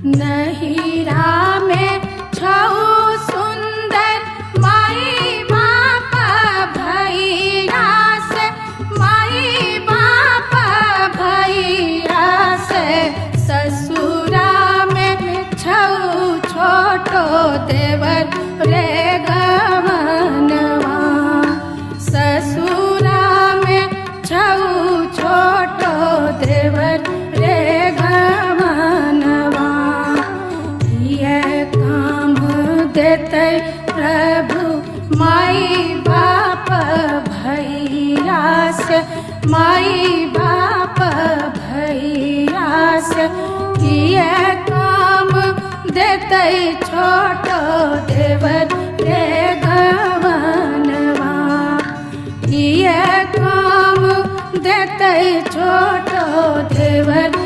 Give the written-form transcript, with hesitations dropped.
नहिरा में छऊ सुंदर माई बाप भैया से, माई बाप भैया से। ससुरा में छऊ छोटो देवर रे गवनवा, ससुरा में छऊ छोटो देवर रे गवनवा। ये काम देते प्रभु माई बाप भैया से, माई बाप भैया से। ये काम देते छोटो देवर रे गवनवा, ये काम देते छोटो देवर